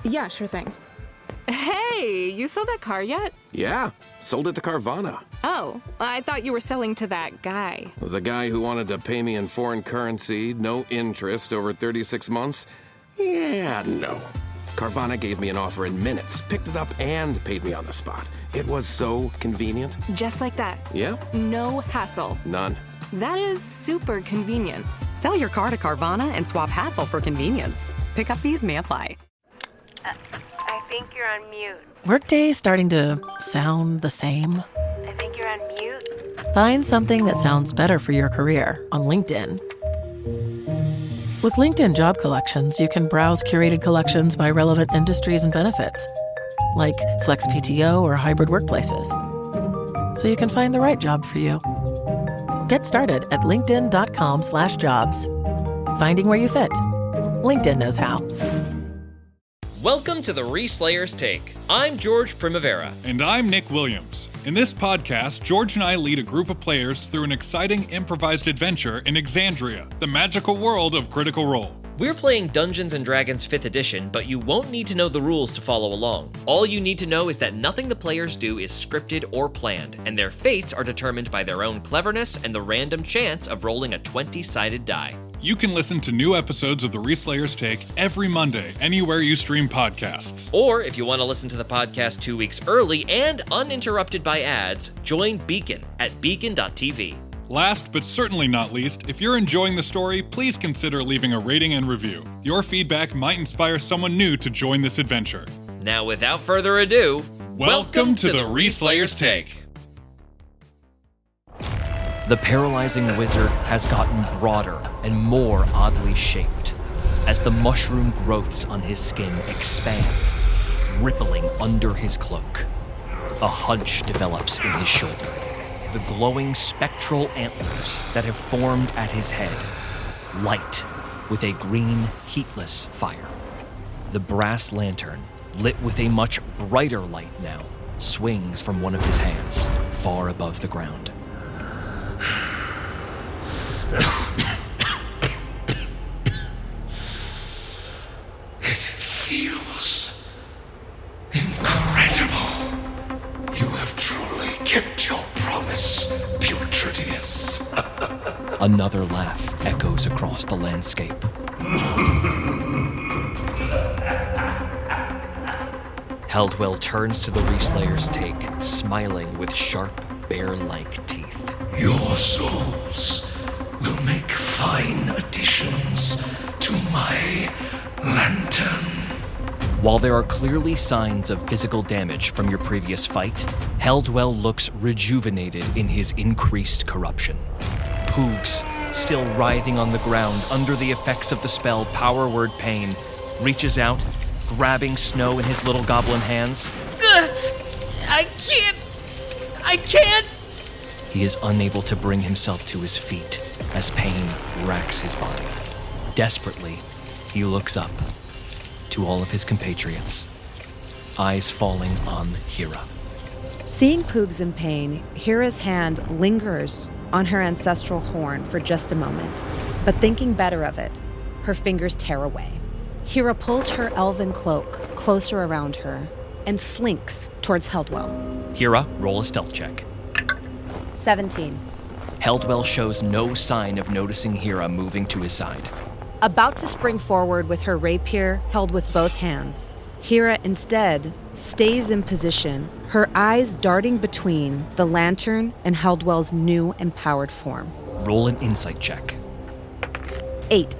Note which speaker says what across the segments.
Speaker 1: Yeah, sure thing.
Speaker 2: Hey, you sold that car yet?
Speaker 3: Yeah, sold it to Carvana.
Speaker 2: Oh, I thought you were selling to that guy.
Speaker 3: The guy who wanted to pay me in foreign currency, no interest, over 36 months? Yeah, no. Carvana gave me an offer in minutes, picked it up, and paid me on the spot. It was so convenient.
Speaker 2: Just like that.
Speaker 3: Yep.
Speaker 2: No hassle.
Speaker 3: None.
Speaker 2: That is super convenient.
Speaker 4: Sell your car to Carvana and swap hassle for convenience. Pickup fees may apply.
Speaker 5: I think you're on mute.
Speaker 6: Workday starting to sound the same?
Speaker 5: I think you're on mute.
Speaker 6: Find something that sounds better for your career on LinkedIn. With LinkedIn Job Collections, you can browse curated collections by relevant industries and benefits, like flex PTO or hybrid workplaces, so you can find the right job for you. Get started at linkedin.com/jobs. Finding where you fit. LinkedIn knows how.
Speaker 7: Welcome to the Reslayer's Take. I'm George Primavera.
Speaker 8: And I'm Nick Williams. In this podcast, George and I lead a group of players through an exciting improvised adventure in Exandria, the magical world of Critical Role.
Speaker 7: We're playing Dungeons & Dragons 5th edition, but you won't need to know the rules to follow along. All you need to know is that nothing the players do is scripted or planned, and their fates are determined by their own cleverness and the random chance of rolling a 20-sided die.
Speaker 8: You can listen to new episodes of The Reslayer's Take every Monday, anywhere you stream podcasts.
Speaker 7: Or if you want to listen to the podcast 2 weeks early and uninterrupted by ads, join Beacon at beacon.tv.
Speaker 8: Last but certainly not least, if you're enjoying the story, please consider leaving a rating and review. Your feedback might inspire someone new to join this adventure.
Speaker 7: Now, without further ado,
Speaker 8: welcome to the Reslayer's Take.
Speaker 7: The paralyzing wizard has gotten broader and more oddly shaped as the mushroom growths on his skin expand, rippling under his cloak. A hunch develops in his shoulder. The glowing spectral antlers that have formed at his head light with a green, heatless fire. The brass lantern, lit with a much brighter light now, swings from one of his hands, far above the ground.
Speaker 9: It feels incredible. You have truly kept your promise, Putredius.
Speaker 7: Another laugh echoes across the landscape. Helwell turns to the Reslayer's Take, smiling with sharp, bear-like teeth.
Speaker 9: Your souls will make fine additions to my lantern.
Speaker 7: While there are clearly signs of physical damage from your previous fight, Helwell looks rejuvenated in his increased corruption. Poogs, still writhing on the ground under the effects of the spell Power Word Pain, reaches out, grabbing Snow in his little goblin hands.
Speaker 4: I can't!
Speaker 7: He is unable to bring himself to his feet as pain racks his body. Desperately, he looks up to all of his compatriots, eyes falling on Hira.
Speaker 10: Seeing Poogs in pain, Hira's hand lingers on her ancestral horn for just a moment, but thinking better of it, her fingers tear away. Hira pulls her elven cloak closer around her and slinks towards Helwell.
Speaker 7: Hira, roll a stealth check.
Speaker 10: 17.
Speaker 7: Helwell shows no sign of noticing Hira moving to his side.
Speaker 10: About to spring forward with her rapier held with both hands, Hira instead stays in position, her eyes darting between the lantern and Helwell's new empowered form.
Speaker 7: Roll an insight check.
Speaker 10: 8.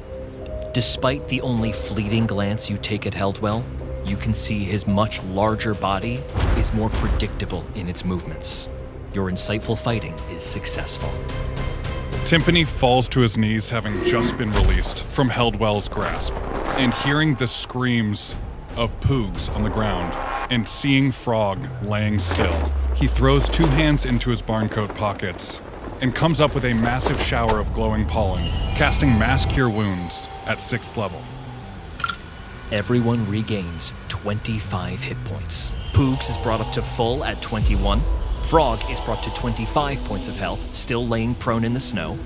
Speaker 7: Despite the only fleeting glance you take at Helwell, you can see his much larger body is more predictable in its movements. Your insightful fighting is successful.
Speaker 8: Timpani falls to his knees, having just been released from Helwell's grasp, and hearing the screams of Poogs on the ground and seeing Frog laying still, he throws two hands into his barncoat pockets and comes up with a massive shower of glowing pollen, casting Mass Cure Wounds at 6th level.
Speaker 7: Everyone regains 25 hit points. Poogs is brought up to full at 21. Frog is brought to 25 points of health, still laying prone in the snow.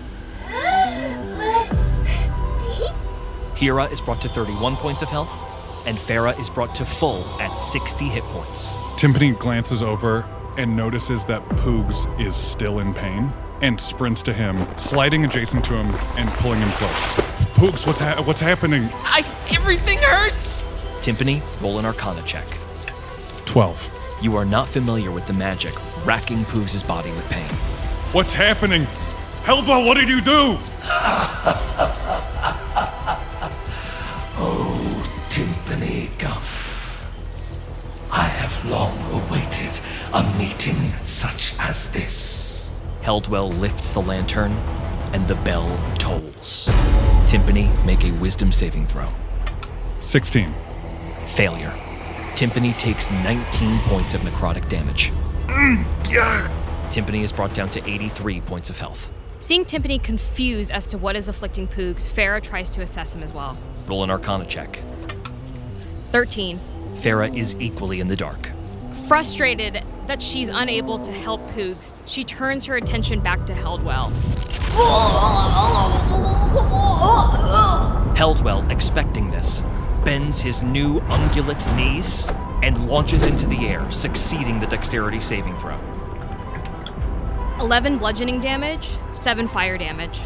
Speaker 7: Hira is brought to 31 points of health. and Farah is brought to full at 60 hit points.
Speaker 8: Timpani glances over and notices that Poogs is still in pain and sprints to him, sliding adjacent to him and pulling him close. Poogs, what's happening?
Speaker 7: Everything hurts! Timpani, roll an Arcana check.
Speaker 8: 12.
Speaker 7: You are not familiar with the magic racking Poogs' body with pain.
Speaker 8: What's happening? Helwell, what did you do?
Speaker 9: Oh, Timpani Guff. I have long awaited a meeting such as this.
Speaker 7: Helwell lifts the lantern, and the bell tolls. Timpani, make a wisdom saving throw.
Speaker 8: 16.
Speaker 7: Failure. Timpani takes 19 points of necrotic damage. Timpani is brought down to 83 points of health.
Speaker 1: Seeing Timpani confused as to what is afflicting Poogs, Farah tries to assess him as well.
Speaker 7: Roll an Arcana check.
Speaker 1: 13.
Speaker 7: Farah is equally in the dark.
Speaker 1: Frustrated that she's unable to help Poogs, she turns her attention back to Helwell.
Speaker 7: Helwell, expecting this, bends his new ungulate knees and launches into the air, succeeding the dexterity saving throw.
Speaker 1: 11 bludgeoning damage, 7 fire damage.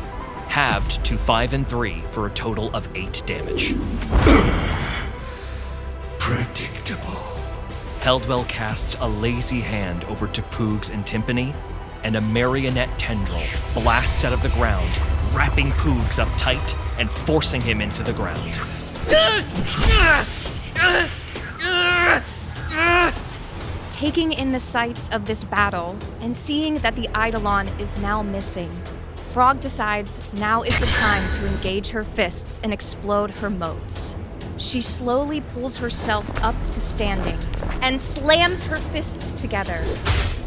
Speaker 7: Halved to 5 and 3 for a total of 8 damage.
Speaker 9: Predictable.
Speaker 7: Helwell casts a lazy hand over to Poogs and Timpani, and a marionette tendril blasts out of the ground, wrapping Poogs up tight and forcing him into the ground.
Speaker 11: Taking in the sights of this battle and seeing that the Eidolon is now missing, Frog decides now is the time to engage her fists and explode her motes. She slowly pulls herself up to standing and slams her fists together.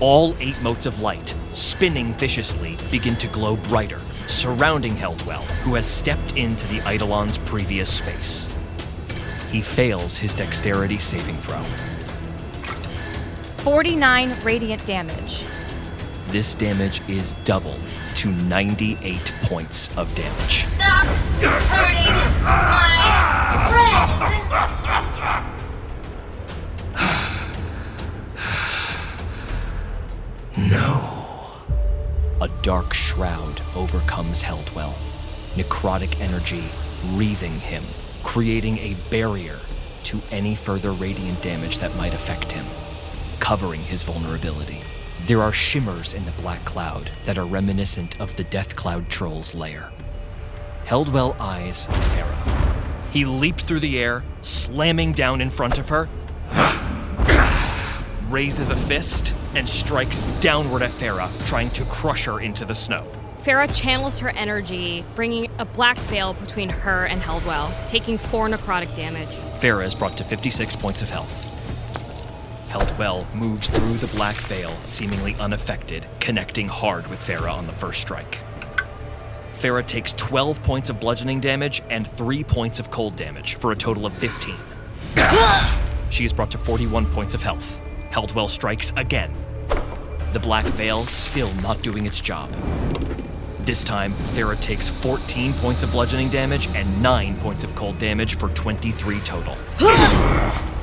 Speaker 7: All 8 motes of light, spinning viciously, begin to glow brighter, surrounding Helwell, who has stepped into the Eidolon's previous space. He fails his dexterity saving throw.
Speaker 11: 49 radiant damage.
Speaker 7: This damage is doubled to 98 points of damage.
Speaker 12: Stop hurting my friends!
Speaker 9: No.
Speaker 7: A dark shroud overcomes Helwell, necrotic energy wreathing him, creating a barrier to any further radiant damage that might affect him, covering his vulnerability. There are shimmers in the black cloud that are reminiscent of the Death Cloud Troll's lair. Helwell eyes Farah. He leaps through the air, slamming down in front of her, raises a fist, and strikes downward at Farah, trying to crush her into the snow.
Speaker 1: Farah channels her energy, bringing a black veil between her and Helwell, taking 4 necrotic damage.
Speaker 7: Farah is brought to 56 points of health. Helwell moves through the black veil, seemingly unaffected, connecting hard with Farah on the first strike. Farah takes 12 points of bludgeoning damage and 3 points of cold damage, for a total of 15. She is brought to 41 points of health. Helwell strikes again. The black veil still not doing its job. This time, Farah takes 14 points of bludgeoning damage and 9 points of cold damage for 23 total.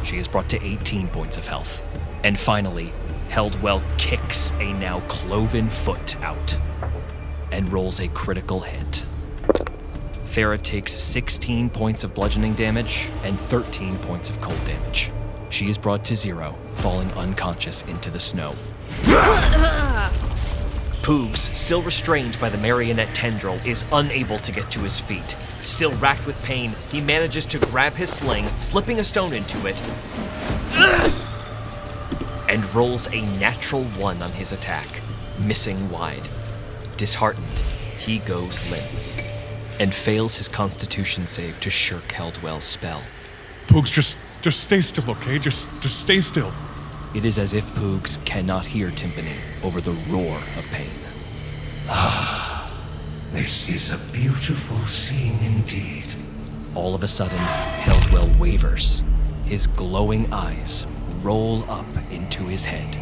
Speaker 7: She is brought to 18 points of health. And finally, Helwell kicks a now cloven foot out and rolls a critical hit. Farah takes 16 points of bludgeoning damage and 13 points of cold damage. She is brought to 0, falling unconscious into the snow. Poogs, still restrained by the marionette tendril, is unable to get to his feet. Still racked with pain, he manages to grab his sling, slipping a stone into it, and rolls a natural 1 on his attack, missing wide. Disheartened, he goes limp, and fails his constitution save to shirk Helwell's spell.
Speaker 8: Poogs, just stay still, okay? Just stay still.
Speaker 7: It is as if Poogs cannot hear Timpani over the roar of pain.
Speaker 9: This is a beautiful scene indeed.
Speaker 7: All of a sudden, Helwell wavers. His glowing eyes roll up into his head,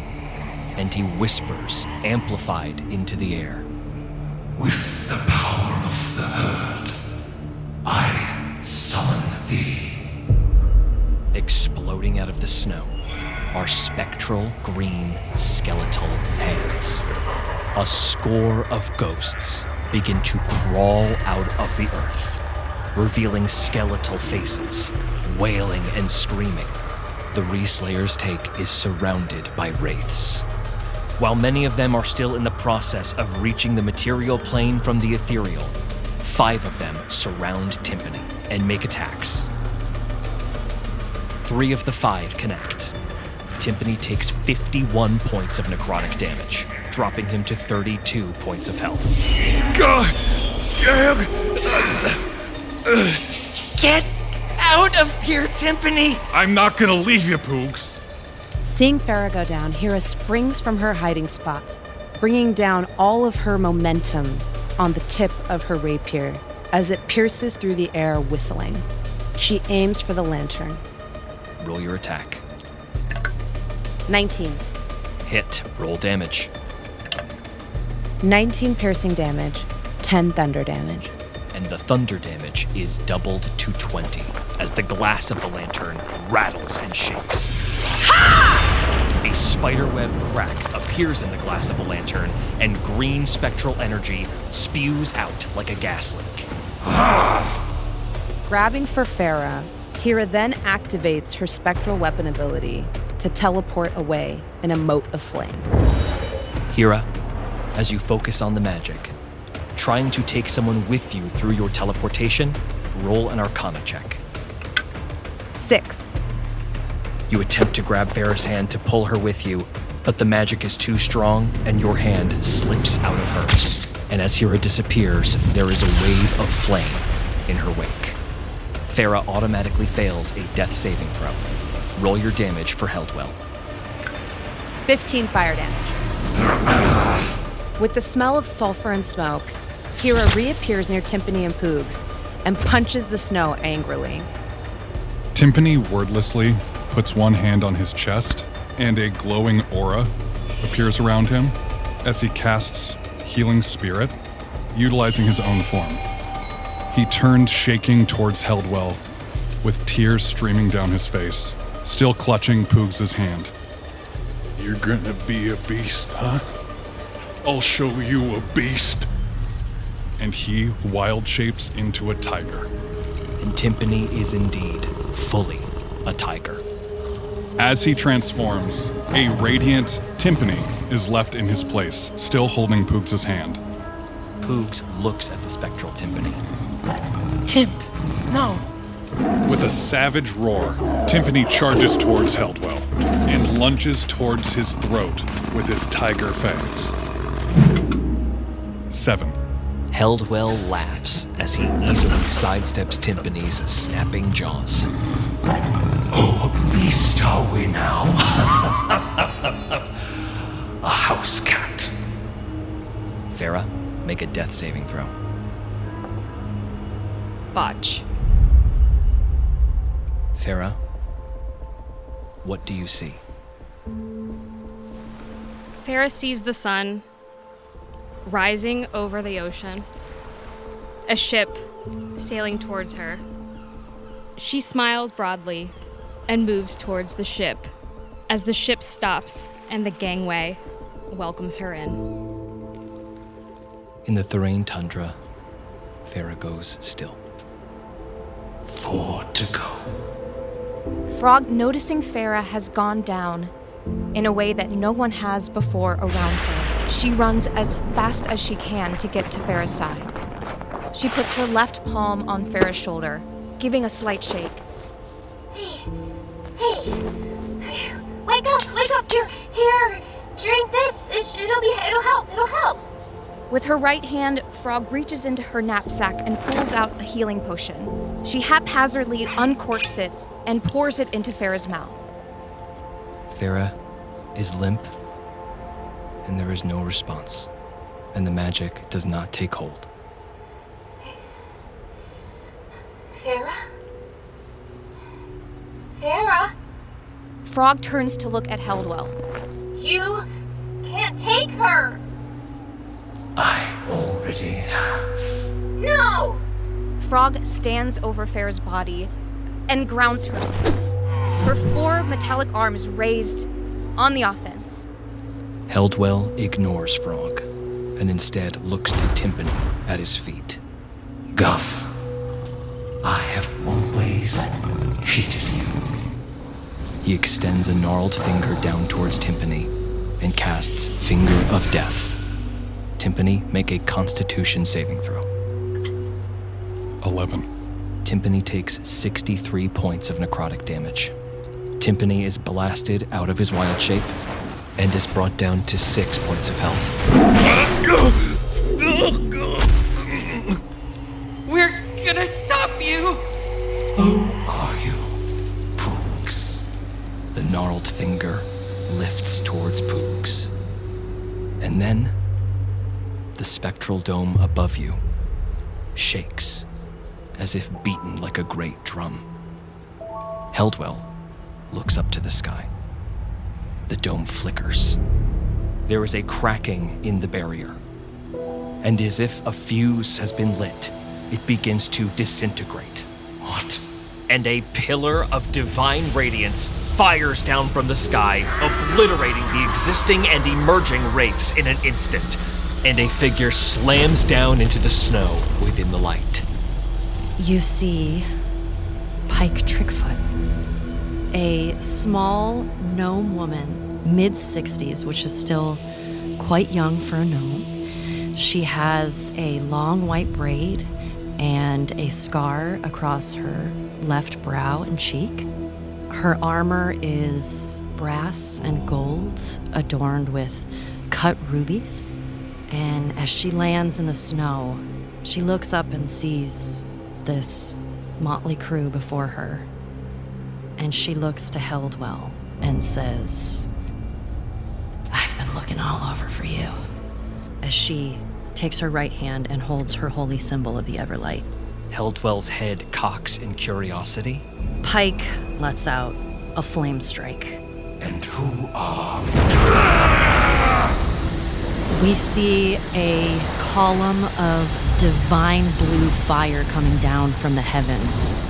Speaker 7: and he whispers, amplified into the air.
Speaker 9: With the power of the herd, I summon thee.
Speaker 7: floating out of the snow are spectral green skeletal hands. A score of ghosts begin to crawl out of the earth, revealing skeletal faces, wailing and screaming. The Reslayer's take is surrounded by wraiths. While many of them are still in the process of reaching the material plane from the ethereal, 5 of them surround Timpani and make attacks. 3 of the 5 connect. Timpani takes 51 points of necrotic damage, dropping him to 32 points of health.
Speaker 13: Get out of here, Timpani!
Speaker 8: I'm not gonna leave you, Poogs.
Speaker 10: Seeing Farah go down, Hera springs from her hiding spot, bringing down all of her momentum on the tip of her rapier as it pierces through the air, whistling. She aims for the lantern.
Speaker 7: Roll your attack.
Speaker 10: 19.
Speaker 7: Hit. Roll damage.
Speaker 10: 19 piercing damage, 10 thunder damage.
Speaker 7: And the thunder damage is doubled to 20 as the glass of the lantern rattles and shakes. A spiderweb crack appears in the glass of the lantern, and green spectral energy spews out like a gas leak.
Speaker 10: Grabbing for Farah, Hera then activates her spectral weapon ability to teleport away in a mote of flame.
Speaker 7: Hera, as you focus on the magic, trying to take someone with you through your teleportation, roll an Arcana check.
Speaker 10: 6.
Speaker 7: You attempt to grab Farah's hand to pull her with you, but the magic is too strong and your hand slips out of hers. And as Hera disappears, there is a wave of flame in her wake. Farah automatically fails a death saving throw. Roll your damage for Helwell.
Speaker 10: 15 fire damage. With the smell of sulfur and smoke, Hera reappears near Timpani and Poogs and punches the snow angrily.
Speaker 8: Timpani wordlessly puts one hand on his chest, and a glowing aura appears around him as he casts Healing Spirit, utilizing his own form. He turned shaking towards Helwell, with tears streaming down his face, still clutching Poogs' hand.
Speaker 9: You're gonna be a beast, huh? I'll show you a beast.
Speaker 8: And he wild shapes into a tiger.
Speaker 7: And Timpani is indeed fully a tiger.
Speaker 8: As he transforms, a radiant Timpani is left in his place, still holding Poogs' hand.
Speaker 7: Poogs looks at the spectral Timpani.
Speaker 13: Timp, no.
Speaker 8: With a savage roar, Timpani charges towards Helwell and lunges towards his throat with his tiger fangs. 7.
Speaker 7: Helwell laughs as he easily sidesteps Timpani's snapping jaws.
Speaker 9: Oh, a beast are we now? A house cat.
Speaker 7: Farah, make a death saving throw.
Speaker 1: Botch.
Speaker 7: Farah, what do you see?
Speaker 1: Farah sees the sun rising over the ocean. A ship sailing towards her. She smiles broadly and moves towards the ship as the ship stops and the gangway welcomes her in.
Speaker 7: In the Thrain tundra, Farah goes still.
Speaker 9: 4 to go.
Speaker 11: Frog, noticing Farah has gone down in a way that no one has before around her, she runs as fast as she can to get to Farah's side. She puts her left palm on Farah's shoulder, giving a slight shake.
Speaker 12: Hey, wake up, here, drink this, it'll help.
Speaker 11: With her right hand, Frog reaches into her knapsack and pulls out a healing potion. She haphazardly uncorks it and pours it into Farah's mouth.
Speaker 7: Farah is limp, and there is no response, and the magic does not take hold.
Speaker 12: Farah?
Speaker 11: Frog turns to look at Helwell.
Speaker 12: You can't take her!
Speaker 9: I already have.
Speaker 12: No!
Speaker 11: Frog stands over Farah's body and grounds herself. her 4 metallic arms raised on the offense.
Speaker 7: Helwell ignores Frog and instead looks to Timpani at his feet.
Speaker 9: Guff, I have always hated you.
Speaker 7: He extends a gnarled finger down towards Timpani and casts Finger of Death. Timpani, make a Constitution saving throw.
Speaker 8: 11.
Speaker 7: Timpani takes 63 points of necrotic damage. Timpani is blasted out of his wild shape and is brought down to 6 points of health.
Speaker 13: We're gonna stop you!
Speaker 9: Who are you, Poogs?
Speaker 7: The gnarled finger lifts towards Poogs. And then, the spectral dome above you shakes, as if beaten like a great drum. Helwell looks up to the sky. The dome flickers. There is a cracking in the barrier, and as if a fuse has been lit, it begins to disintegrate.
Speaker 9: What?
Speaker 7: And a pillar of divine radiance fires down from the sky, obliterating the existing and emerging wraiths in an instant, and a figure slams down into the snow within the light.
Speaker 10: You see Pike Trickfoot, a small gnome woman, mid-60s, which is still quite young for a gnome. She has a long white braid and a scar across her left brow and cheek. Her armor is brass and gold, adorned with cut rubies. And as she lands in the snow, she looks up and sees this motley crew before her. And she looks to Helwell and says, "I've been looking all over for you," as she takes her right hand and holds her holy symbol of the Everlight.
Speaker 7: Helwell's head cocks in curiosity.
Speaker 10: Pike lets out a flame strike.
Speaker 9: And who are?
Speaker 10: We see a column of divine blue fire coming down from the heavens,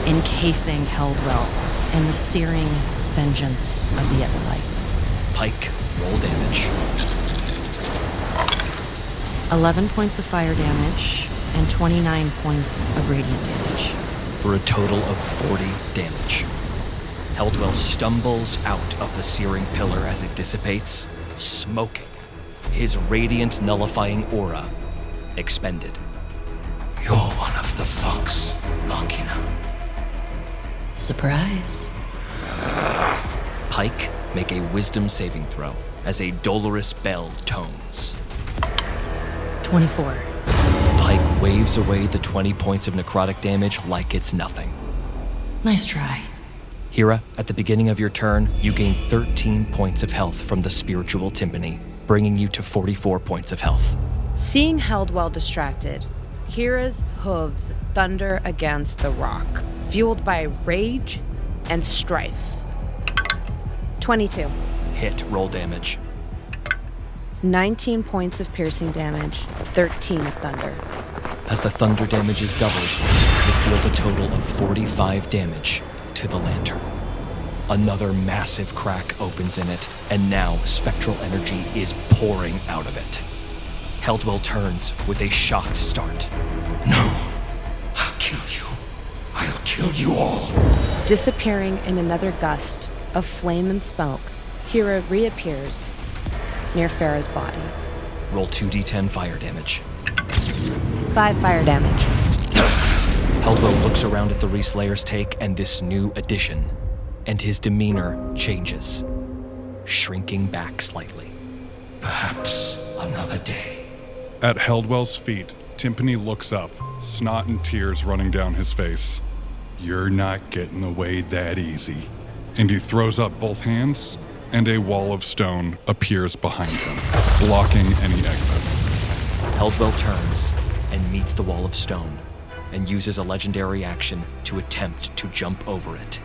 Speaker 10: encasing Helwell in the searing vengeance of the Everlight.
Speaker 7: Pike, roll damage.
Speaker 10: 11 points of fire damage and 29 points of radiant damage.
Speaker 7: For a total of 40 damage. Helwell stumbles out of the searing pillar as it dissipates, smoking, his radiant nullifying aura expended.
Speaker 9: You're one of the Vox Machina.
Speaker 10: Surprise.
Speaker 7: Pike, make a wisdom saving throw as a dolorous bell tones.
Speaker 10: 24.
Speaker 7: Pike waves away the 20 points of necrotic damage like it's nothing.
Speaker 10: Nice try.
Speaker 7: Hira, at the beginning of your turn, you gain 13 points of health from the spiritual Timpani, bringing you to 44 points of health.
Speaker 10: Seeing Helwell distracted, Hira's hooves thunder against the rock, fueled by rage and strife. 22.
Speaker 7: Hit, roll damage.
Speaker 10: 19 points of piercing damage, 13 of thunder.
Speaker 7: As the thunder damage is doubled, this deals a total of 45 damage to the lantern. Another massive crack opens in it, and now spectral energy is pouring out of it. Helwell turns with a shocked start.
Speaker 9: No, I'll kill you. I'll kill you all.
Speaker 10: Disappearing in another gust of flame and smoke, Hira reappears near Farah's body.
Speaker 7: Roll 2d10 fire damage.
Speaker 10: 5 fire damage.
Speaker 7: Helwell looks around at the Reslayer's take and this new addition, and his demeanor changes, shrinking back slightly.
Speaker 9: Perhaps another day.
Speaker 8: At Helwell's feet, Timpani looks up, snot and tears running down his face. "You're not getting away that easy." And he throws up both hands, and a wall of stone appears behind him, blocking any exit.
Speaker 7: Helwell turns and meets the wall of stone, and uses a legendary action to attempt to jump over it.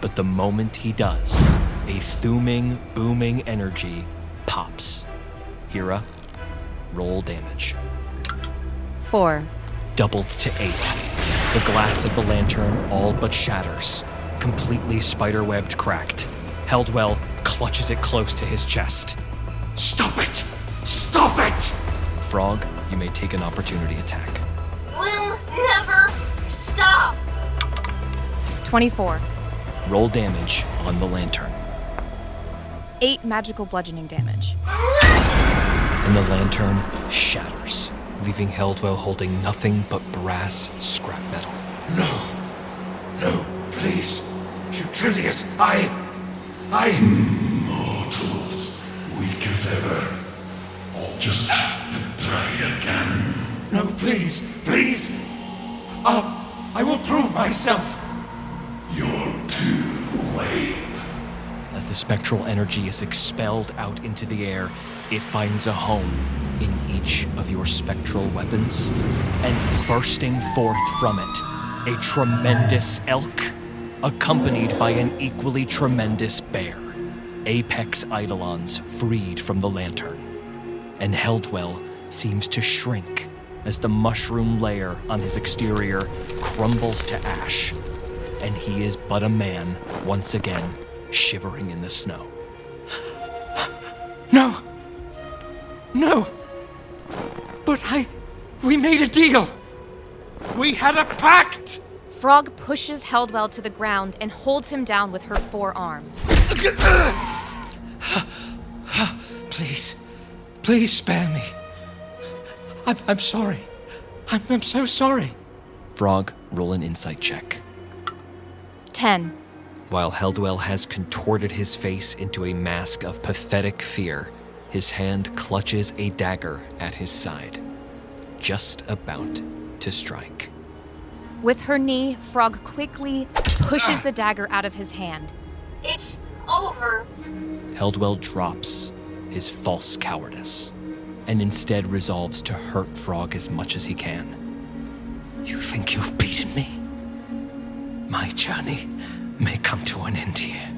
Speaker 7: But the moment he does, a thuming, booming energy pops. Hira, roll damage.
Speaker 10: 4.
Speaker 7: Doubled to 8. The glass of the lantern all but shatters, completely spiderwebbed cracked. Helwell clutches it close to his chest.
Speaker 9: Stop it! Stop it!
Speaker 7: Frog, you may take an opportunity attack.
Speaker 12: We'll never stop!
Speaker 11: 24.
Speaker 7: Roll damage on the lantern.
Speaker 11: 8 magical bludgeoning damage.
Speaker 7: And the lantern shatters, leaving Helwell holding nothing but brass scrap metal.
Speaker 9: No, please. Putredius, I... Mortals, weak as ever. I'll just have to try again.
Speaker 13: No, please. I will prove myself.
Speaker 9: You're too late.
Speaker 7: As the spectral energy is expelled out into the air, it finds a home in each of your spectral weapons, and bursting forth from it, a tremendous elk, accompanied by an equally tremendous bear, apex eidolons freed from the lantern. And Helwell seems to shrink as the mushroom layer on his exterior crumbles to ash, and he is but a man once again, shivering in the snow.
Speaker 13: No! But we made a deal! We had a pact!
Speaker 11: Frog pushes Helwell to the ground and holds him down with her forearms.
Speaker 13: Please spare me. I'm sorry. I'm so sorry.
Speaker 7: Frog, roll an insight check.
Speaker 11: 10.
Speaker 7: While Helwell has contorted his face into a mask of pathetic fear, his hand clutches a dagger at his side, just about to strike.
Speaker 11: With her knee, Frog quickly pushes the dagger out of his hand.
Speaker 12: It's over.
Speaker 7: Helwell drops his false cowardice, and instead resolves to hurt Frog as much as he can.
Speaker 13: You think you've beaten me? My journey may come to an end here,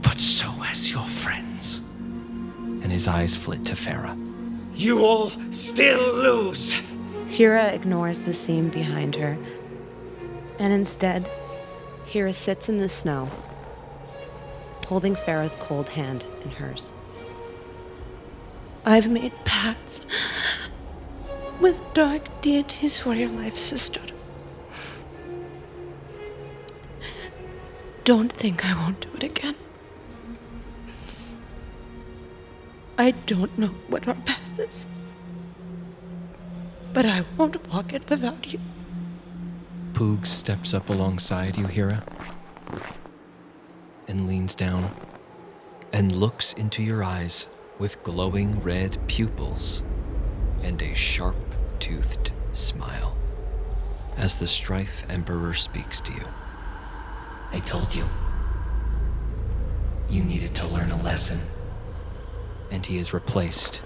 Speaker 13: but so has your friends.
Speaker 7: And his eyes flit to Farah.
Speaker 13: You all still lose.
Speaker 10: Hira ignores the scene behind her, and instead, Hira sits in the snow, holding Farah's cold hand in hers.
Speaker 14: I've made pacts with dark deities for your life, sister. Don't think I won't do it again. I don't know what our path is, but I won't walk it without you.
Speaker 7: Poog steps up alongside you, Hira, and leans down and looks into your eyes with glowing red pupils and a sharp-toothed smile as the Strife Emperor speaks to you.
Speaker 13: I told you. You needed to learn a lesson.
Speaker 7: And he is replaced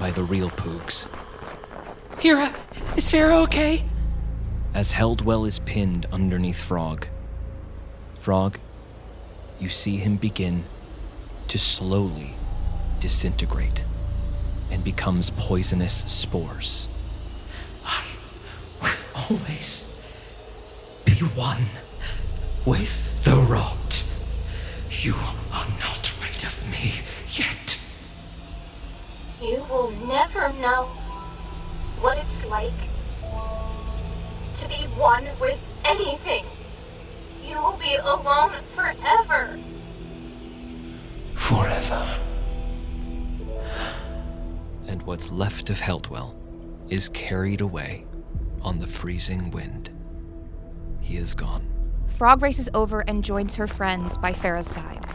Speaker 7: by the real Poogs.
Speaker 13: Hira, is Farah okay?
Speaker 7: As Helwell is pinned underneath Frog, you see him begin to slowly disintegrate and becomes poisonous spores.
Speaker 13: I will always be one with the rot. You are not rid of me yet.
Speaker 12: You will never know what it's like to be one with anything. You will be alone forever.
Speaker 13: Forever.
Speaker 7: And what's left of Helwell is carried away on the freezing wind. He is gone.
Speaker 11: Frog races over and joins her friends by Farah's side.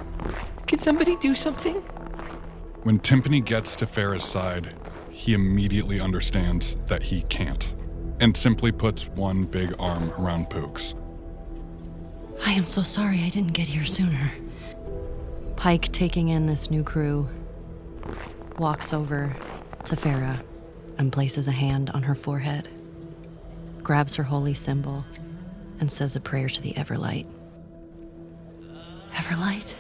Speaker 13: Can somebody do something?
Speaker 8: When Timpani gets to Farah's side, he immediately understands that he can't, and simply puts one big arm around Poog's.
Speaker 15: I am so sorry I didn't get here sooner. Pike, taking in this new crew, walks over to Farah and places a hand on her forehead, grabs her holy symbol, and says a prayer to the Everlight. Everlight?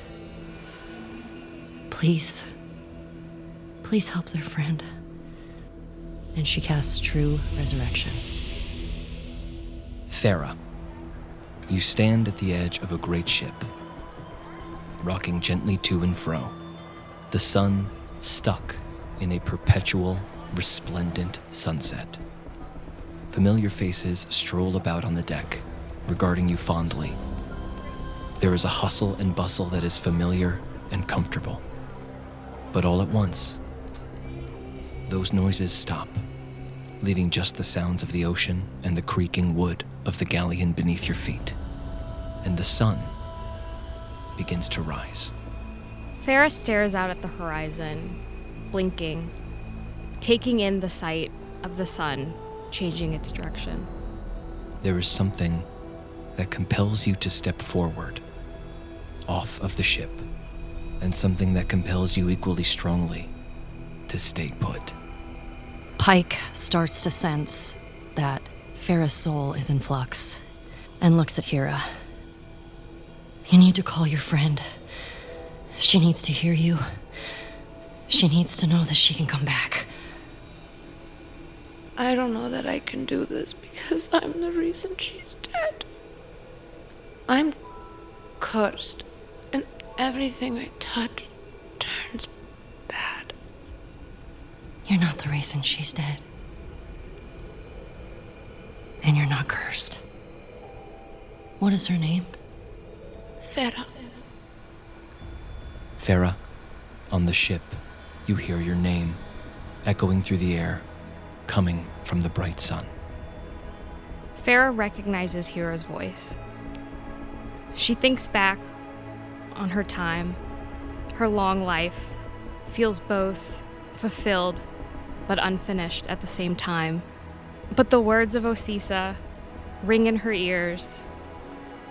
Speaker 15: Please help their friend. And she casts True Resurrection.
Speaker 7: Farah, You stand at the edge of a great ship, rocking gently to and fro, the sun stuck in a perpetual, resplendent sunset. Familiar faces stroll about on the deck, regarding you fondly. There is a hustle and bustle that is familiar and comfortable. But all at once, those noises stop, leaving just the sounds of the ocean and the creaking wood of the galleon beneath your feet. And the sun begins to rise.
Speaker 1: Farah stares out at the horizon, blinking, taking in the sight of the sun changing its direction.
Speaker 7: There is something that compels you to step forward, off of the ship, and something that compels you equally strongly to stay put.
Speaker 15: Pike starts to sense that Farah's soul is in flux and looks at Hira. You need to call your friend. She needs to hear you. She needs to know that she can come back.
Speaker 14: I don't know that I can do this because I'm the reason she's dead. I'm cursed, and everything I touch turns bad.
Speaker 15: You're not the reason she's dead. And you're not cursed. What is her name?
Speaker 14: Farah.
Speaker 7: Farah, on the ship, you hear your name echoing through the air, coming from the bright sun.
Speaker 1: Farah recognizes Hira's voice. She thinks back on her time, her long life, feels both fulfilled but unfinished at the same time. But the words of Osisa ring in her ears.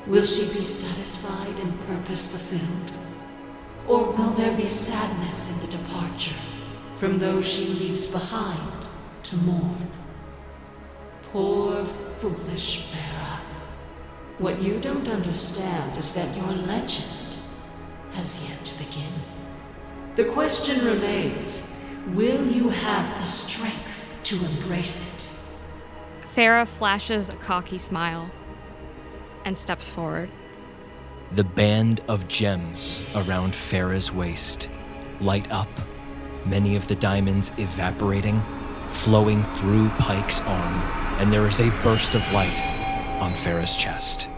Speaker 16: Will she be satisfied and purpose fulfilled? Or will there be sadness in the departure from those she leaves behind to mourn? Poor, foolish Farah. What you don't understand is that your legend has yet to begin. The question remains, will you have the strength to embrace it?
Speaker 1: Farah flashes a cocky smile and steps forward.
Speaker 7: The band of gems around Farah's waist light up, many of the diamonds evaporating, flowing through Pike's arm, and there is a burst of light on Farah's chest.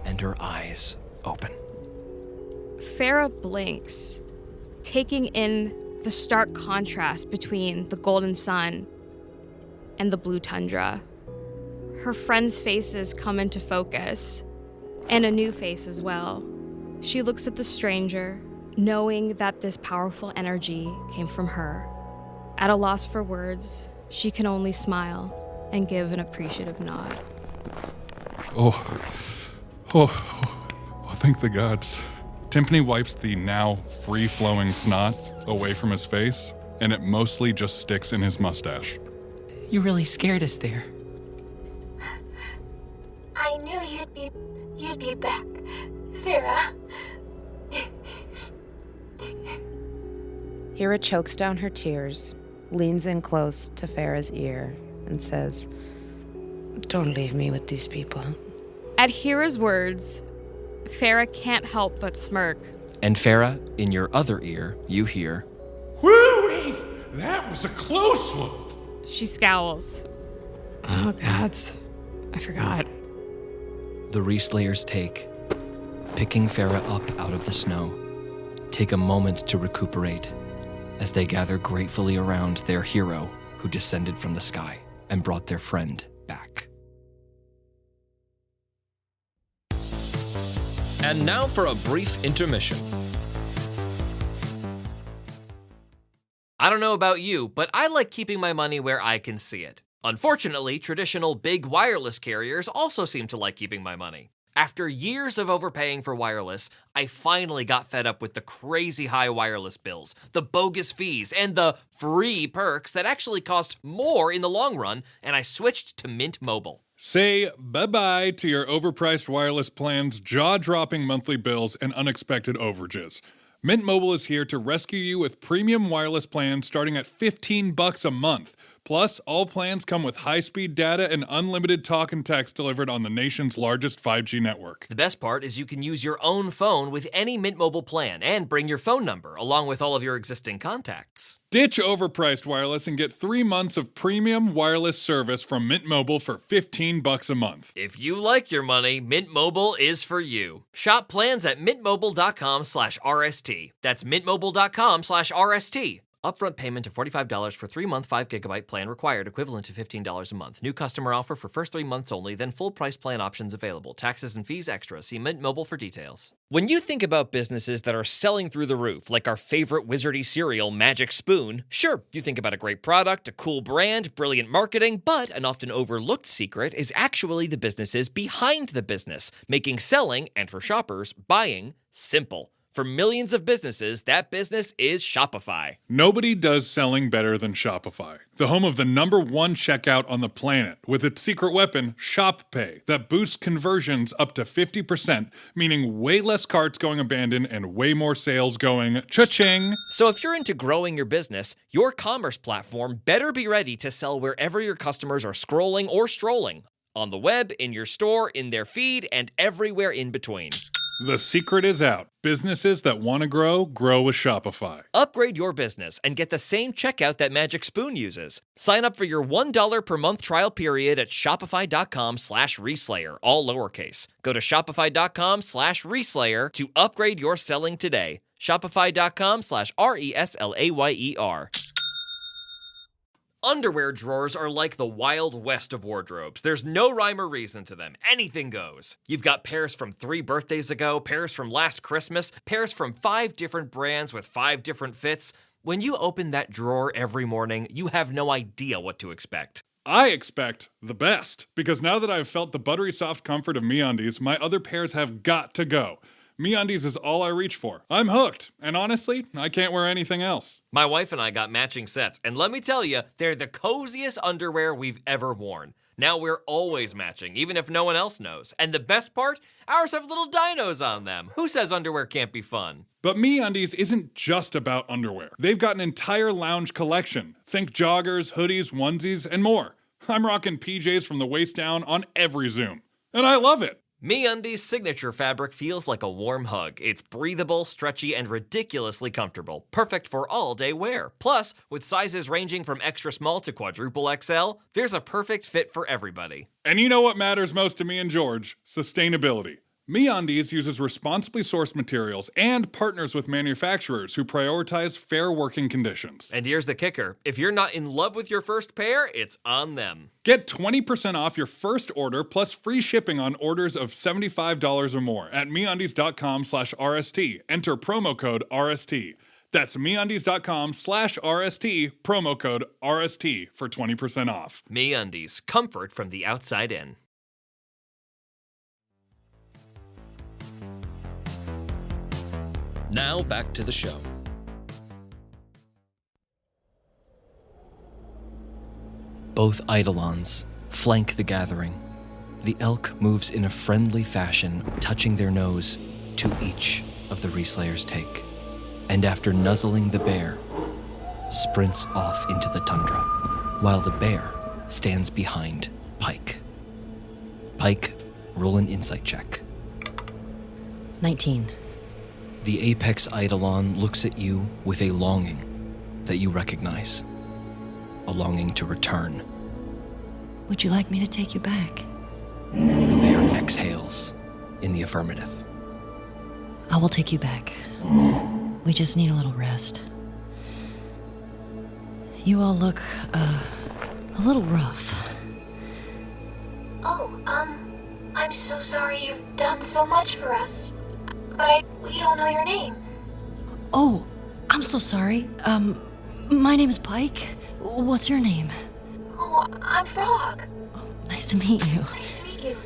Speaker 7: And her eyes open.
Speaker 1: Farah blinks, taking in the stark contrast between the golden sun and the blue tundra. Her friends' faces come into focus, and a new face as well. She looks at the stranger, knowing that this powerful energy came from her. At a loss for words, she can only smile and give an appreciative nod.
Speaker 8: Thank the gods. Timpani wipes the now free-flowing snot away from his face, and it mostly just sticks in his mustache.
Speaker 7: You really scared us there.
Speaker 12: I knew you'd be back, Farah.
Speaker 10: Hira chokes down her tears, leans in close to Farah's ear, and says,
Speaker 14: Don't leave me with these people.
Speaker 1: At Hira's words, Farah can't help but smirk.
Speaker 7: And Farah, in your other ear, you hear,
Speaker 9: Woo-wee! That was a close one!
Speaker 1: She scowls. Oh, gods. I forgot.
Speaker 7: The Reslayers picking Farah up out of the snow, take a moment to recuperate as they gather gratefully around their hero who descended from the sky and brought their friend back.
Speaker 17: And now for a brief intermission. I don't know about you, but I like keeping my money where I can see it. Unfortunately, traditional big wireless carriers also seem to like keeping my money. After years of overpaying for wireless, I finally got fed up with the crazy high wireless bills, the bogus fees, and the free perks that actually cost more in the long run, and I switched to Mint Mobile.
Speaker 8: Say bye-bye to your overpriced wireless plans, jaw-dropping monthly bills, and unexpected overages. Mint Mobile is here to rescue you with premium wireless plans starting at $15 a month. Plus, all plans come with high-speed data and unlimited talk and text delivered on the nation's largest 5G network.
Speaker 17: The best part is you can use your own phone with any Mint Mobile plan and bring your phone number along with all of your existing contacts.
Speaker 8: Ditch overpriced wireless and get 3 months of premium wireless service from Mint Mobile for $15 a month.
Speaker 17: If you like your money, Mint Mobile is for you. Shop plans at mintmobile.com/RST. That's mintmobile.com/RST. Upfront payment of $45 for 3-month 5GB plan required, equivalent to $15 a month. New customer offer for first 3 months only, then full price plan options available. Taxes and fees extra. See Mint Mobile for details. When you think about businesses that are selling through the roof, like our favorite wizardy cereal, Magic Spoon, sure, you think about a great product, a cool brand, brilliant marketing, but an often overlooked secret is actually the businesses behind the business, making selling, and for shoppers, buying, simple. For millions of businesses, that business is Shopify.
Speaker 8: Nobody does selling better than Shopify, the home of the #1 checkout on the planet, with its secret weapon, Shop Pay, that boosts conversions up to 50%, meaning way less carts going abandoned and way more sales going cha-ching.
Speaker 17: So if you're into growing your business, your commerce platform better be ready to sell wherever your customers are scrolling or strolling. On the web, in your store, in their feed, and everywhere in between.
Speaker 8: The secret is out. Businesses that want to grow with Shopify.
Speaker 17: Upgrade your business and get the same checkout that Magic Spoon uses. Sign up for your $1 per month trial period at shopify.com/reslayer, all lowercase. Go to shopify.com/reslayer to upgrade your selling today. Shopify.com/RESLAYER. Underwear drawers are like the Wild West of wardrobes. There's no rhyme or reason to them. Anything goes. You've got pairs from 3 birthdays ago, pairs from last Christmas, pairs from 5 different brands with 5 different fits. When you open that drawer every morning, you have no idea what to expect.
Speaker 8: I expect the best, because now that I've felt the buttery soft comfort of MeUndies, my other pairs have got to go. MeUndies is all I reach for. I'm hooked, and honestly, I can't wear anything else.
Speaker 17: My wife and I got matching sets, and let me tell you, they're the coziest underwear we've ever worn. Now we're always matching, even if no one else knows. And the best part? Ours have little dinos on them. Who says underwear can't be fun?
Speaker 8: But MeUndies isn't just about underwear. They've got an entire lounge collection. Think joggers, hoodies, onesies, and more. I'm rocking PJs from the waist down on every Zoom. And I love it.
Speaker 17: MeUndies' signature fabric feels like a warm hug. It's breathable, stretchy, and ridiculously comfortable. Perfect for all-day wear. Plus, with sizes ranging from extra small to quadruple XL, there's a perfect fit for everybody.
Speaker 8: And you know what matters most to me and George? Sustainability. MeUndies uses responsibly sourced materials and partners with manufacturers who prioritize fair working conditions.
Speaker 17: And here's the kicker. If you're not in love with your first pair, it's on them.
Speaker 8: Get 20% off your first order plus free shipping on orders of $75 or more at MeUndies.com/RST. Enter promo code RST. That's MeUndies.com/RST, promo code RST for 20% off.
Speaker 17: MeUndies, comfort from the outside in.
Speaker 7: Now back to the show. Both eidolons flank the gathering. The elk moves in a friendly fashion, touching their nose to each of the reslayers take, and after nuzzling the bear, sprints off into the tundra, while the bear stands behind Pike. Pike, roll an insight check.
Speaker 15: 19.
Speaker 7: The apex eidolon looks at you with a longing that you recognize. A longing to return.
Speaker 15: Would you like me to take you back?
Speaker 7: The bear exhales in the affirmative.
Speaker 15: I will take you back. We just need a little rest. You all look, a little rough.
Speaker 12: Oh, I'm so sorry you've done so much for us. But we don't know your name.
Speaker 15: Oh, I'm so sorry. My name is Pike. What's your name?
Speaker 12: Oh, I'm Frog.
Speaker 15: Nice to meet you.
Speaker 12: Nice to meet you.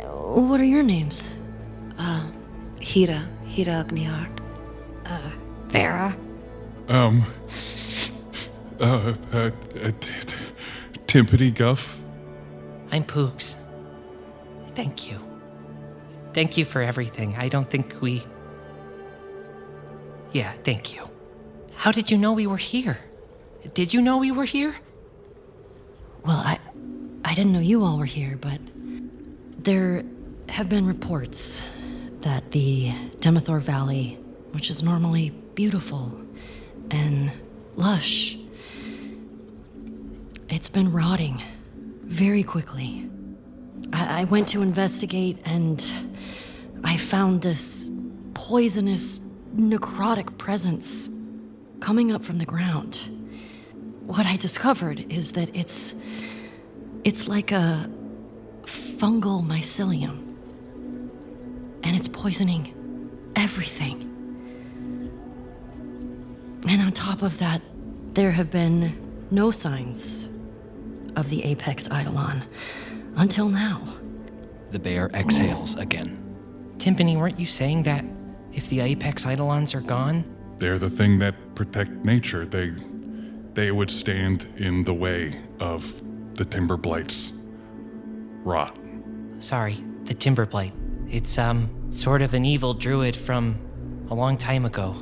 Speaker 15: What are your names?
Speaker 14: Hira Agniard.
Speaker 1: Farah.
Speaker 8: Timpani Guff.
Speaker 18: I'm Poogs. Thank you. Thank you for everything. I don't think we... Yeah, thank you. How did you know we were here? Did you know we were here?
Speaker 15: Well, I didn't know you all were here, but there have been reports that the Demethor Valley, which is normally beautiful and lush, it's been rotting very quickly. I went to investigate and I found this poisonous, necrotic presence coming up from the ground. What I discovered is that it's like a fungal mycelium, and it's poisoning everything. And on top of that, there have been no signs of the Apex Eidolon until now.
Speaker 7: The bear exhales again.
Speaker 18: Timpani, weren't you saying that if the Apex Eidolons are gone?
Speaker 8: They're the thing that protect nature. They would stand in the way of the timber blight's rot.
Speaker 18: Sorry, the timber blight. It's, sort of an evil druid from a long time ago.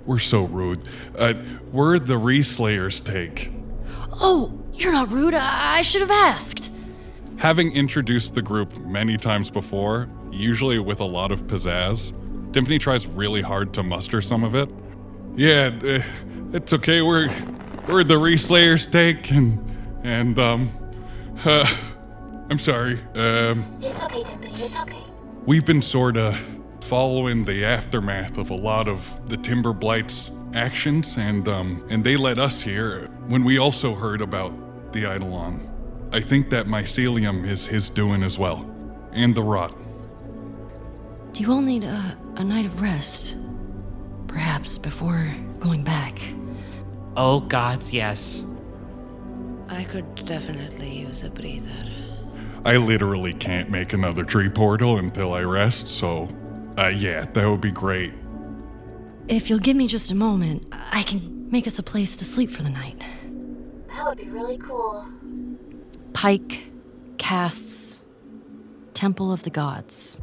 Speaker 8: We're so rude. We're the Reslayer's take.
Speaker 15: Oh, you're not rude. I should have asked.
Speaker 8: Having introduced the group many times before, usually with a lot of pizzazz, Timpani tries really hard to muster some of it. Yeah, it's okay. We're the Reslayer's take, and I'm sorry.
Speaker 12: It's okay, Timpani. It's okay.
Speaker 8: We've been sorta following the aftermath of a lot of the Timber Blight's actions, and they led us here when we also heard about the Eidolon. I think that mycelium is his doing as well, and the rot.
Speaker 15: Do you all need a night of rest? Perhaps before going back?
Speaker 18: Oh, gods, yes.
Speaker 14: I could definitely use a breather.
Speaker 8: I literally can't make another tree portal until I rest, so yeah, that would be great.
Speaker 15: If you'll give me just a moment, I can make us a place to sleep for the night.
Speaker 12: That would be really cool.
Speaker 15: Pike casts Temple of the Gods.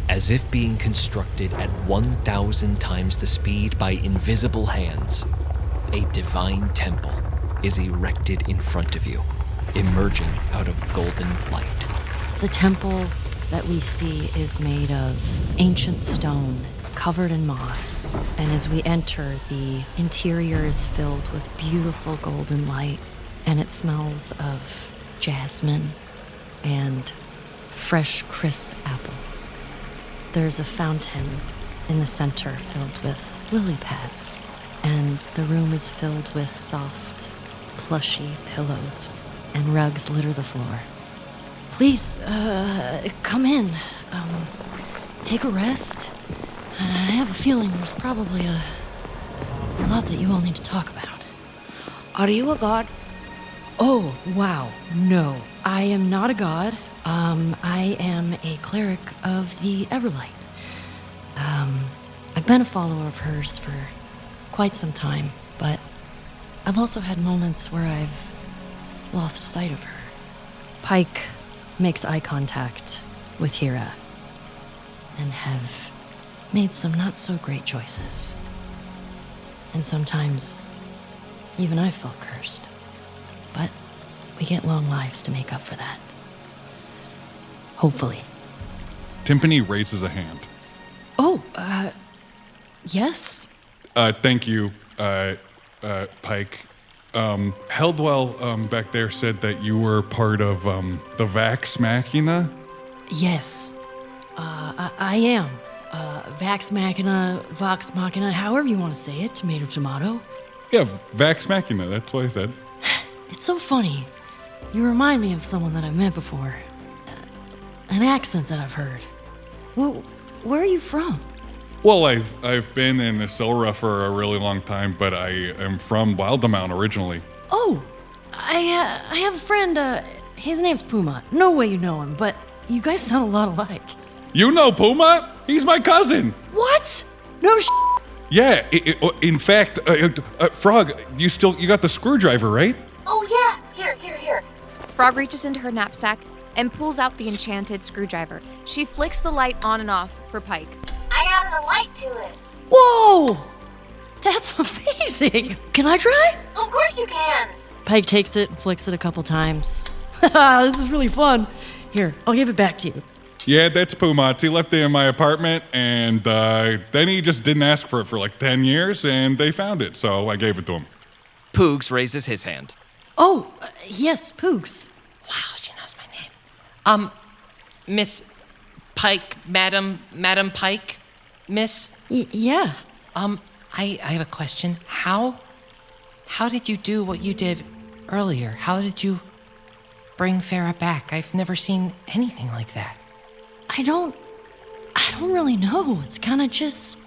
Speaker 7: As if being constructed at 1,000 times the speed by invisible hands, a divine temple is erected in front of you, emerging out of golden light.
Speaker 15: The temple that we see is made of ancient stone covered in moss, and as we enter, the interior is filled with beautiful golden light, and it smells of jasmine and fresh, crisp apples. There's a fountain in the center filled with lily pads, and the room is filled with soft, plushy pillows, and rugs litter the floor. Please, come in. Take a rest. I have a feeling there's probably a lot that you all need to talk about.
Speaker 14: Are you a god?
Speaker 15: Oh, wow. No, I am not a god. I am a cleric of the Everlight. I've been a follower of hers for quite some time, but I've also had moments where I've lost sight of her. Pike makes eye contact with Hira and have made some not so great choices. And sometimes even I felt cursed. But we get long lives to make up for that. Hopefully.
Speaker 8: Timpani raises a hand.
Speaker 15: Oh, yes?
Speaker 8: Thank you, Pike. Helwell, back there said that you were part of, the Vax Machina?
Speaker 15: Yes. I am. Vax Machina, Vox Machina, however you want to say it, tomato, tomato.
Speaker 8: Yeah, Vax Machina, that's what I said.
Speaker 15: It's so funny. You remind me of someone that I've met before. An accent that I've heard. Where are you from?
Speaker 8: Well, I've been in Issylra for a really long time, but I am from Wildemount originally.
Speaker 15: Oh, I have a friend, his name's Puma. No way you know him, but you guys sound a lot alike.
Speaker 8: You know Puma? He's my cousin.
Speaker 15: What? No
Speaker 8: Yeah, in fact, Frog, you got the screwdriver, right?
Speaker 12: Oh yeah, here.
Speaker 11: Frog reaches into her knapsack and pulls out the enchanted screwdriver. She flicks the light on and off for Pike.
Speaker 12: I added a light to it.
Speaker 15: Whoa! That's amazing! Can I try?
Speaker 12: Of course you can.
Speaker 15: Pike takes it and flicks it a couple times. This is really fun. Here, I'll give it back to you.
Speaker 8: Yeah, that's Pumat. He left it in my apartment, and then he just didn't ask for it for like 10 years, and they found it, so I gave it to him.
Speaker 17: Poogs raises his hand.
Speaker 15: Oh, yes, Poogs.
Speaker 18: Wow, she knows my name. Miss Pike, Madam Pike, Miss?
Speaker 15: Yeah.
Speaker 18: I have a question. How did you do what you did earlier? How did you bring Farah back? I've never seen anything like that.
Speaker 15: I don't really know. It's kind of just...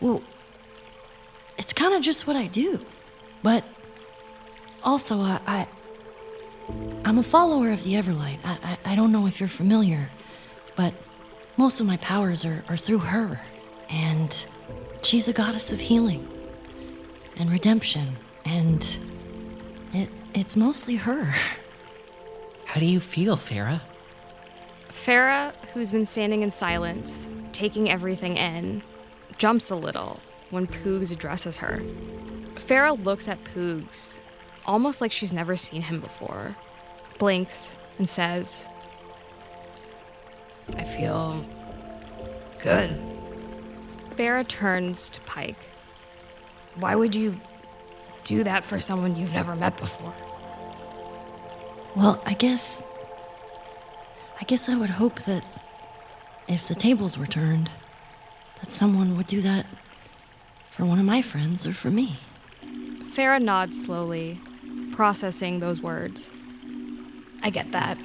Speaker 15: Well, it's kind of just what I do. But also, I'm a follower of the Everlight. I don't know if you're familiar, but most of my powers are through her. And she's a goddess of healing and redemption. And it's mostly her.
Speaker 18: How do you feel, Farah?
Speaker 1: Farah, who's been standing in silence, taking everything in, jumps a little when Poogs addresses her. Farah looks at Poogs, almost like she's never seen him before, blinks, and says, I feel good. Farah turns to Pike. Why would you do that for someone you've never met before?
Speaker 15: Well, I guess I would hope that if the tables were turned, that someone would do that for one of my friends or for me.
Speaker 1: Farah nods slowly, processing those words. I get that.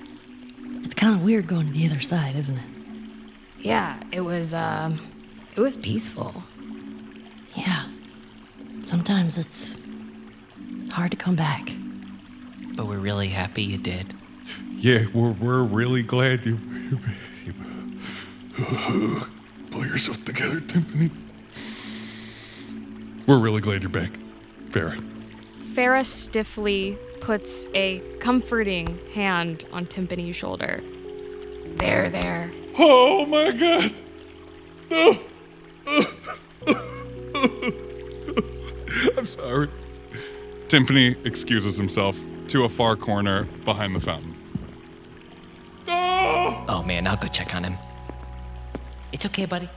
Speaker 15: It's kind of weird going to the other side, isn't it?
Speaker 1: Yeah, it was peaceful.
Speaker 15: Yeah. Sometimes it's hard to come back.
Speaker 18: But we're really happy you did.
Speaker 8: Yeah, we're really glad you pull yourself together, Timpani. We're really glad you're back, Farah.
Speaker 1: Farah stiffly puts a comforting hand on Timpani's shoulder. There.
Speaker 8: Oh my god! I'm sorry. Timpani excuses himself to a far corner behind the fountain.
Speaker 18: Oh man, I'll go check on him. It's okay, buddy.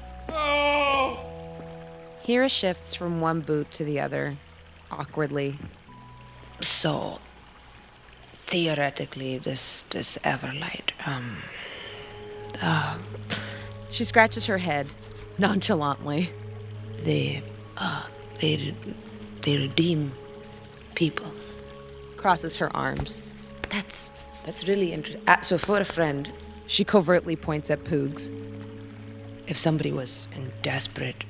Speaker 10: Hira shifts from one boot to the other, awkwardly.
Speaker 14: So, theoretically, this Everlight,
Speaker 10: She scratches her head nonchalantly.
Speaker 14: They redeem people.
Speaker 10: Crosses her arms.
Speaker 14: That's really interesting. So for a friend,
Speaker 10: She covertly points at Poogs.
Speaker 14: if somebody was in desperate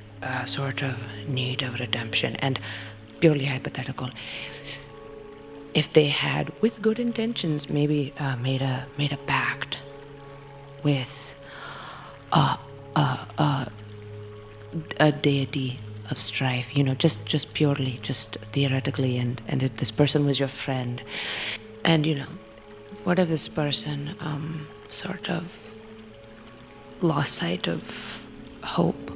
Speaker 14: sort of need of redemption, and purely hypothetical, if they had, with good intentions, maybe made a pact with a deity of strife, just purely, just theoretically, and if this person was your friend, and what if this person sort of lost sight of hope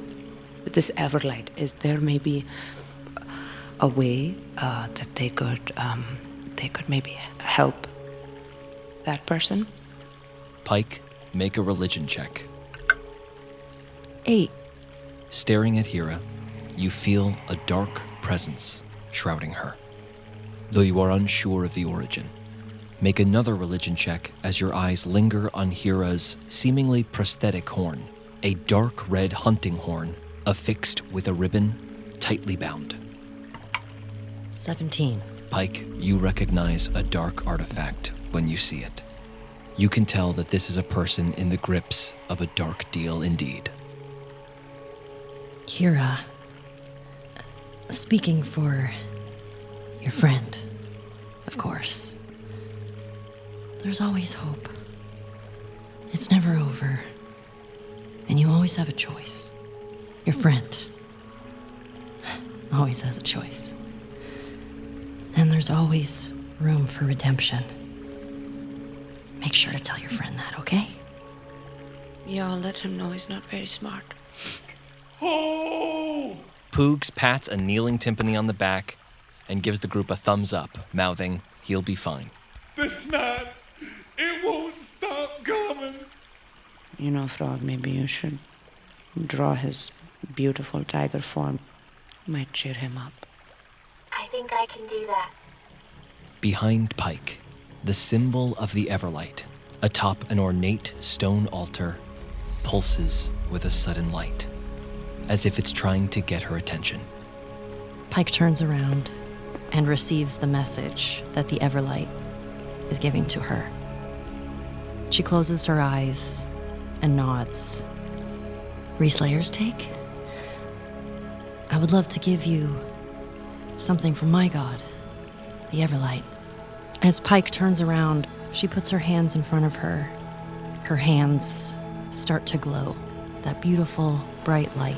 Speaker 14: with this Everlight? Is there maybe a way that they could maybe help that person?
Speaker 7: Pike, make a religion check.
Speaker 10: 8.
Speaker 7: Staring at Hira, you feel a dark presence shrouding her. Though you are unsure of the origin, make another religion check as your eyes linger on Hira's seemingly prosthetic horn, a dark red hunting horn affixed with a ribbon tightly bound.
Speaker 15: 17.
Speaker 7: Pike, you recognize a dark artifact when you see it. You can tell that this is a person in the grips of a dark deal indeed.
Speaker 15: Hira, speaking for your friend, of course, there's always hope. It's never over, and you always have a choice. Your friend always has a choice. And there's always room for redemption. Make sure to tell your friend that, okay?
Speaker 14: Yeah, I'll let him know he's not very smart.
Speaker 8: Oh!
Speaker 17: Poogs pats a kneeling Timpani on the back
Speaker 7: and gives the group a thumbs up, mouthing, "He'll be fine."
Speaker 9: This night, it won't stop coming.
Speaker 14: You know, Frog, maybe you should draw his beautiful tiger form. Might cheer him up.
Speaker 12: I think I can do that.
Speaker 7: Behind Pike, the symbol of the Everlight, atop an ornate stone altar, pulses with a sudden light, as if it's trying to get her attention.
Speaker 15: Pike turns around and receives the message that the Everlight is giving to her. She closes her eyes and nods. Reslayer's take? I would love to give you something from my god, the Everlight. As Pike turns around, she puts her hands in front of her. Her hands start to glow, that beautiful, bright light.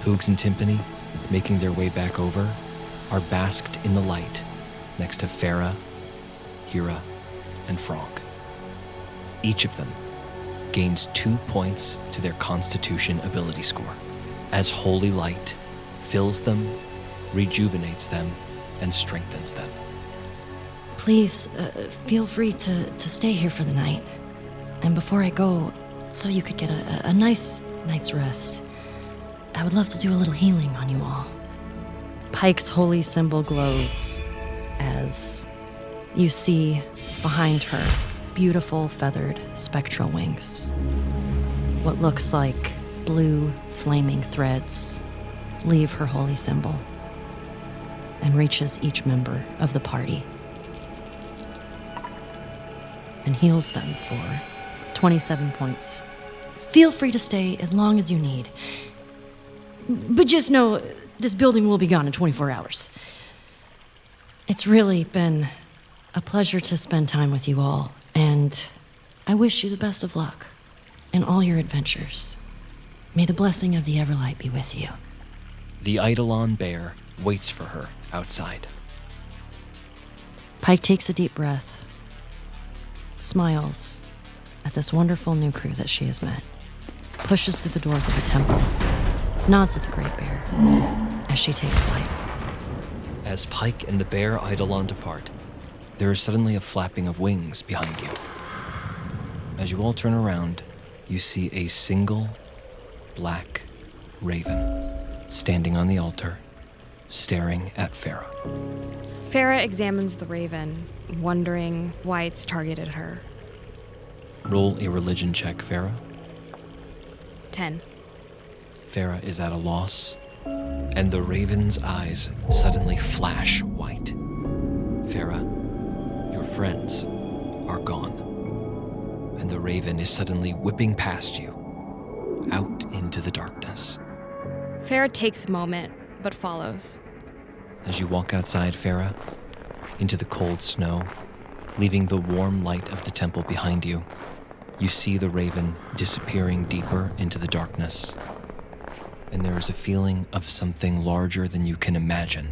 Speaker 7: Poogs and Timpani, making their way back over, are basked in the light next to Farah, Hira, and Frog. Each of them gains 2 points to their Constitution ability score, as holy light fills them, rejuvenates them, and strengthens them.
Speaker 15: Please, feel free to stay here for the night. And before I go, so you could get a nice night's rest, I would love to do a little healing on you all. Pike's holy symbol glows as you see behind her beautiful feathered spectral wings. What looks like blue flaming threads leave her holy symbol and reaches each member of the party and heals them for 27 points. Feel free to stay as long as you need. But just know, this building will be gone in 24 hours. It's really been a pleasure to spend time with you all, and I wish you the best of luck in all your adventures. May the blessing of the Everlight be with you.
Speaker 7: The Eidolon bear waits for her outside.
Speaker 15: Pike takes a deep breath, smiles at this wonderful new crew that she has met, pushes through the doors of the temple, nods at the Great Bear as she takes flight.
Speaker 7: As Pike and the bear Eidolon depart, there is suddenly a flapping of wings behind you. As you all turn around, you see a single black raven standing on the altar, staring at Farah.
Speaker 1: Farah examines the raven, wondering why it's targeted her.
Speaker 7: Roll a religion check, Farah.
Speaker 1: 10.
Speaker 7: Farah is at a loss, and the raven's eyes suddenly flash white. Farah, your friends are gone, and the raven is suddenly whipping past you, out into the darkness.
Speaker 1: Farah takes a moment, but follows.
Speaker 7: As you walk outside, Farah, into the cold snow, leaving the warm light of the temple behind you, you see the raven disappearing deeper into the darkness. And there is a feeling of something larger than you can imagine,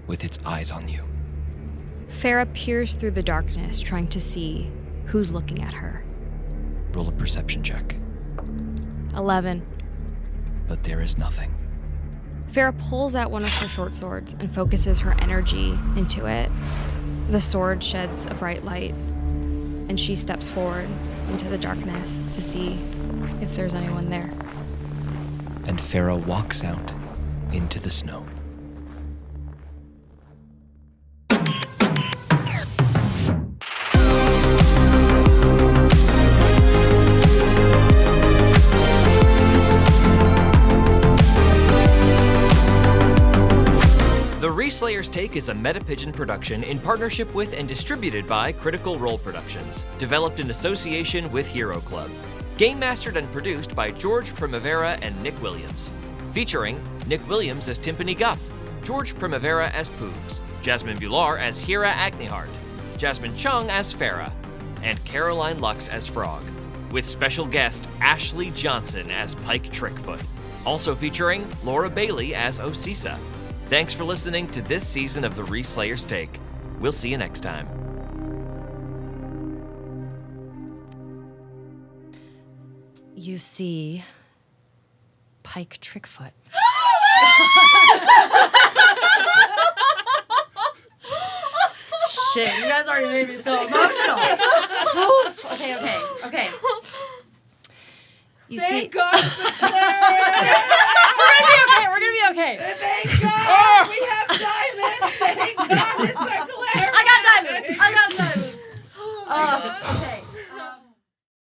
Speaker 7: with its eyes on you.
Speaker 1: Farah peers through the darkness, trying to see who's looking at her.
Speaker 7: Roll a perception check.
Speaker 1: 11.
Speaker 7: But there is nothing.
Speaker 1: Farah pulls out one of her short swords and focuses her energy into it. The sword sheds a bright light, and she steps forward into the darkness to see if there's anyone there.
Speaker 7: And Farah walks out into the snow.
Speaker 17: The Reslayer's Take is a Metapigeon production in partnership with and distributed by Critical Role Productions, developed in association with Hero Club. Game mastered and produced by George Primavera and Nick Williams. Featuring Nick Williams as Timpani Guff, George Primavera as Poogs, Jasmine Bhullar as Hira Agnihart, Jasmine Chiong as Farah, and Caroline Lux as Frog, with special guest Ashley Johnson as Pike Trickfoot. Also featuring Laura Bailey as Osisa. Thanks for listening to this season of The Reslayer's Take. We'll see you next time.
Speaker 15: You see Pike Trickfoot.
Speaker 19: shit. You guys already made me so emotional. Okay. You
Speaker 20: Thank
Speaker 19: see,
Speaker 20: God for Claire.
Speaker 19: We're gonna be okay.
Speaker 20: Thank God we have diamonds. Thank God it's a Claire.
Speaker 19: I got diamonds.